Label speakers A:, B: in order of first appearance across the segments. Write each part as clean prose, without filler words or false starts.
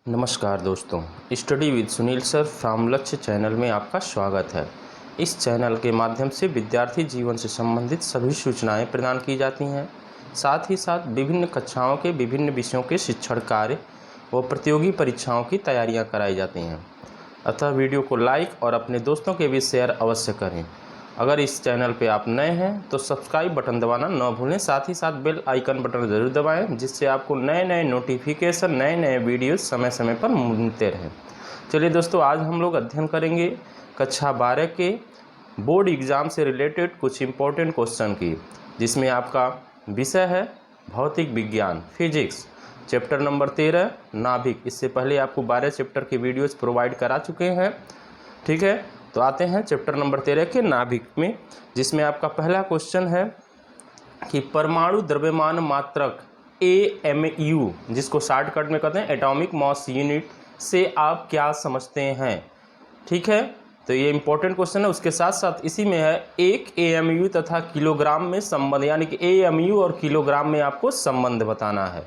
A: नमस्कार दोस्तों, study with Sunil sir from लक्ष्य चैनल में आपका स्वागत है। इस चैनल के माध्यम से विद्यार्थी जीवन से संबंधित सभी सूचनाएं प्रदान की जाती हैं। साथ ही साथ विभिन्न कक्षाओं के विभिन्न विषयों के शिक्षण कार्य व प्रतियोगी परीक्षाओं की तैयारियां कराई जाती हैं। अतः वीडियो को लाइक और अपने दोस्तों के बीच शेयर अवश्य करें। अगर इस चैनल पे आप नए हैं तो सब्सक्राइब बटन दबाना न भूलें, साथ ही साथ बेल आइकन बटन ज़रूर दबाएं, जिससे आपको नए नए नोटिफिकेशन, नए नए वीडियोस समय समय पर मिलते रहें। चलिए दोस्तों, आज हम लोग अध्ययन करेंगे कक्षा 12 के बोर्ड एग्ज़ाम से रिलेटेड कुछ इम्पोर्टेंट क्वेश्चन की, जिसमें आपका विषय है भौतिक विज्ञान, फिजिक्स, चैप्टर नंबर 13 नाभिक। इससे पहले आपको 12 चैप्टर के वीडियोज़ प्रोवाइड करा चुके हैं। ठीक है, तो आते हैं चैप्टर नंबर 13 के नाभिक में, जिसमें आपका पहला क्वेश्चन है कि परमाणु द्रव्यमान मात्रक AMU, जिसको शॉर्टकट में कहते हैं एटॉमिक मास यूनिट, से आप क्या समझते हैं। ठीक है, तो ये इंपॉर्टेंट क्वेश्चन है। उसके साथ साथ इसी में है 1 AMU तथा किलोग्राम में संबंध, यानी कि AMU और किलोग्राम में आपको संबंध बताना है।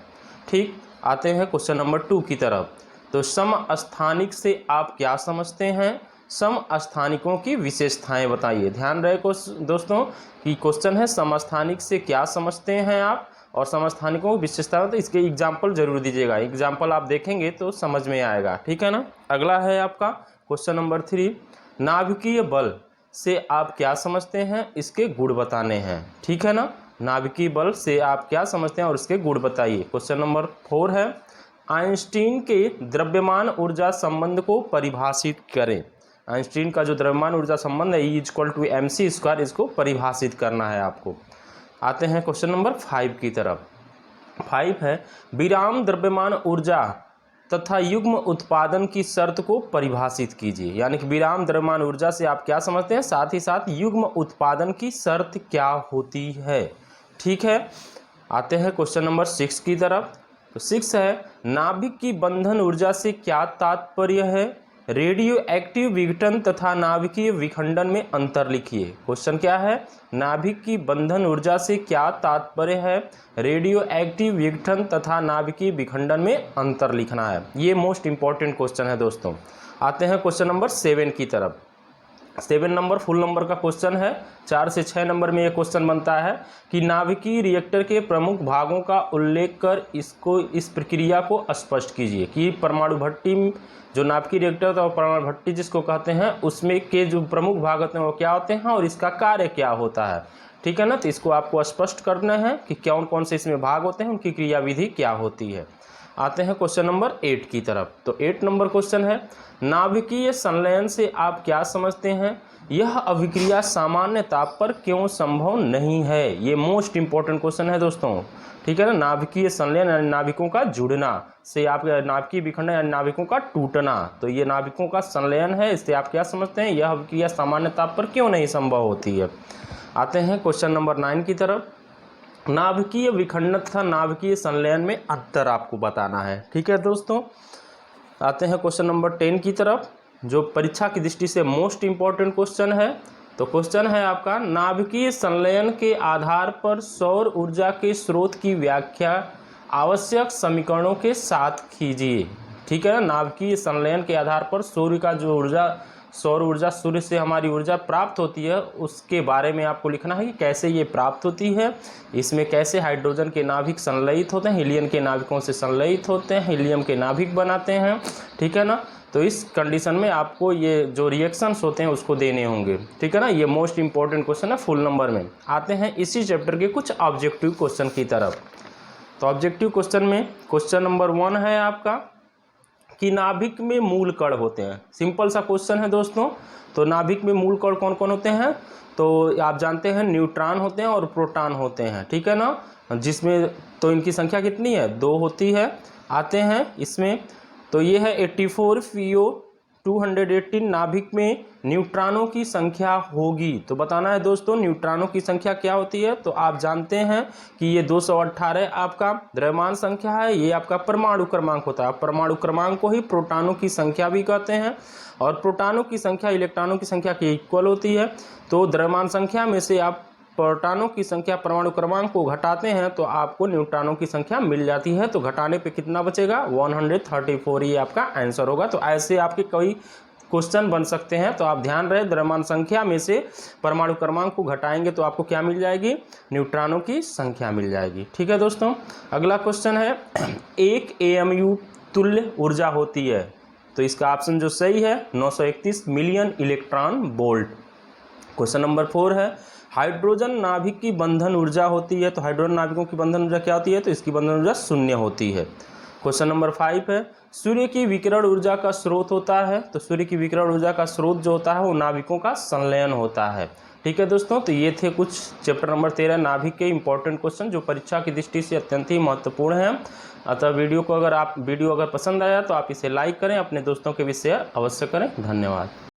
A: ठीक, आते हैं क्वेश्चन नंबर 2 की तरफ। तो समस्थानिक से आप क्या समझते हैं, समस्थानिकों की विशेषताएं बताइए। ध्यान रहे दोस्तों कि क्वेश्चन है समस्थानिक से क्या समझते हैं आप, और समस्थानिकों की विशेषताएं, तो इसके एग्जाम्पल जरूर दीजिएगा। एग्जाम्पल आप देखेंगे तो समझ में आएगा। ठीक है ना। अगला है आपका क्वेश्चन नंबर 3, नाभिकीय बल से आप क्या समझते हैं, इसके गुण बताने हैं। ठीक है ना, नाभिकीय बल से आप क्या समझते हैं और इसके गुण बताइए। क्वेश्चन नंबर 4 है, आइंस्टीन के द्रव्यमान ऊर्जा संबंध को परिभाषित करें। आइंस्टीन का जो द्रव्यमान ऊर्जा संबंध है E=mc², इसको परिभाषित करना है आपको। आते हैं क्वेश्चन नंबर 5 की तरफ। 5 है, विराम द्रव्यमान ऊर्जा तथा युग्म उत्पादन की शर्त को परिभाषित कीजिए। यानी कि विराम द्रव्यमान ऊर्जा से आप क्या समझते हैं, साथ ही साथ युग्म उत्पादन की शर्त क्या होती है। ठीक है, आते हैं क्वेश्चन नंबर 6 की तरफ। तो 6 है, नाभिक की बंधन ऊर्जा से क्या तात्पर्य है, रेडियो एक्टिव विघटन तथा नाभिकीय विखंडन में अंतर लिखिए। क्वेश्चन क्या है, नाभिक की बंधन ऊर्जा से क्या तात्पर्य है, रेडियो एक्टिव विघटन तथा नाभिकीय विखंडन में अंतर लिखना है। ये मोस्ट इंपॉर्टेंट क्वेश्चन है दोस्तों। आते हैं क्वेश्चन नंबर 7 की तरफ। 7 नंबर फुल नंबर का क्वेश्चन है। 4 से 6 नंबर में यह क्वेश्चन बनता है कि नाभिकीय रिएक्टर के प्रमुख भागों का उल्लेख कर इस प्रक्रिया को स्पष्ट कीजिए। कि परमाणु भट्टी, जो नाभिकीय रिएक्टर और परमाणु भट्टी जिसको कहते हैं, उसमें के जो प्रमुख भाग होते हैं वो क्या होते हैं और इसका कार्य क्या होता है। ठीक है ना, तो इसको आपको स्पष्ट करना है कि कौन कौन से इसमें भाग होते हैं, उनकी क्रियाविधि क्या होती है। आते हैं क्वेश्चन नंबर 8 की तरफ। तो 8 नंबर क्वेश्चन है, नाभिकीय संलयन से आप क्या समझते हैं, यह अभिक्रिया सामान्य ताप पर क्यों संभव नहीं है। ये मोस्ट इंपॉर्टेंट क्वेश्चन है दोस्तों। ठीक है ना, नाभिकीय संलयन यानी नाभिकों का जुड़ना से आप नाभिकीय विखंडन यानी नाभिकों का टूटना, तो ये नाभिकों का संलयन है, इससे आप क्या समझते हैं, यह अभिक्रिया सामान्य ताप पर क्यों नहीं संभव होती है। आते हैं क्वेश्चन नंबर 9 की तरफ। नाभिकीय विखंडन तथा नाभिकीय संलयन में अंतर आपको बताना है। ठीक है दोस्तों, आते हैं क्वेश्चन नंबर 10 की तरफ, जो परीक्षा की दृष्टि से मोस्ट इंपॉर्टेंट क्वेश्चन है। तो क्वेश्चन है आपका, नाभिकीय संलयन के आधार पर सौर ऊर्जा के स्रोत की व्याख्या आवश्यक समीकरणों के साथ कीजिए। ठीक है ना, नाभिकीय संलयन के आधार पर सूर्य का जो सौर ऊर्जा, सूर्य से हमारी ऊर्जा प्राप्त होती है, उसके बारे में आपको लिखना है कि कैसे ये प्राप्त होती है, इसमें कैसे हाइड्रोजन के नाभिक संलयित होते हैं, हीलियम के नाभिकों से संलयित होते हैं, हीलियम के नाभिक बनाते हैं। ठीक है ना, तो इस कंडीशन में आपको ये जो रिएक्शंस होते हैं उसको देने होंगे। ठीक है ना, ये मोस्ट इंपॉर्टेंट क्वेश्चन है फुल नंबर में। आते हैं इसी चैप्टर के कुछ ऑब्जेक्टिव क्वेश्चन की तरफ। तो ऑब्जेक्टिव क्वेश्चन में क्वेश्चन नंबर 1 है आपका कि नाभिक में मूल कण होते हैं। सिंपल सा क्वेश्चन है दोस्तों। तो नाभिक में मूल कण कौन कौन होते हैं, तो आप जानते हैं न्यूट्रॉन होते हैं और प्रोटॉन होते हैं। ठीक है ना, जिसमें तो इनकी संख्या कितनी है, 2 होती है। आते हैं इसमें, तो ये है 84 PO 218 नाभिक में न्यूट्रॉनों की संख्या होगी। तो बताना है दोस्तों न्यूट्रॉनों की संख्या क्या होती है। तो आप जानते हैं कि ये 218 आपका द्रव्यमान संख्या है, ये आपका परमाणु क्रमांक होता है। परमाणु क्रमांक को ही प्रोटॉनों की संख्या भी कहते हैं, और प्रोटॉनों की संख्या इलेक्ट्रॉनों की संख्या के इक्वल होती है। तो द्रव्यमान संख्या में से आप प्रोटॉनों की संख्या परमाणु क्रमांक को घटाते हैं तो आपको न्यूट्रॉनों की संख्या मिल जाती है। तो घटाने पे कितना बचेगा, 134, ये आपका आंसर होगा। तो ऐसे आपके कई क्वेश्चन बन सकते हैं। तो आप ध्यान रहे, द्रव्यमान संख्या में से परमाणु क्रमांक को घटाएंगे तो आपको क्या मिल जाएगी, न्यूट्रॉनों की संख्या मिल जाएगी। ठीक है दोस्तों, अगला क्वेश्चन है 1 AMU तुल्य ऊर्जा होती है। तो इसका ऑप्शन जो सही है 931 million electron volt. Question number 4 है हाइड्रोजन नाभिक की बंधन ऊर्जा होती है। तो हाइड्रोजन नाभिकों की बंधन ऊर्जा क्या होती है, तो इसकी बंधन ऊर्जा 0 होती है। क्वेश्चन नंबर 5 है सूर्य की विकिरण ऊर्जा का स्रोत होता है। तो सूर्य की विकिरण ऊर्जा का स्रोत जो होता है वो नाभिकों का संलयन होता है। ठीक है दोस्तों, तो ये थे कुछ चैप्टर नंबर 13 नाभिक के इंपॉर्टेंट क्वेश्चन जो परीक्षा की दृष्टि से अत्यंत ही महत्वपूर्ण है। अतः वीडियो अगर पसंद आया तो आप इसे लाइक करें, अपने दोस्तों के भी शेयर अवश्य करें। धन्यवाद।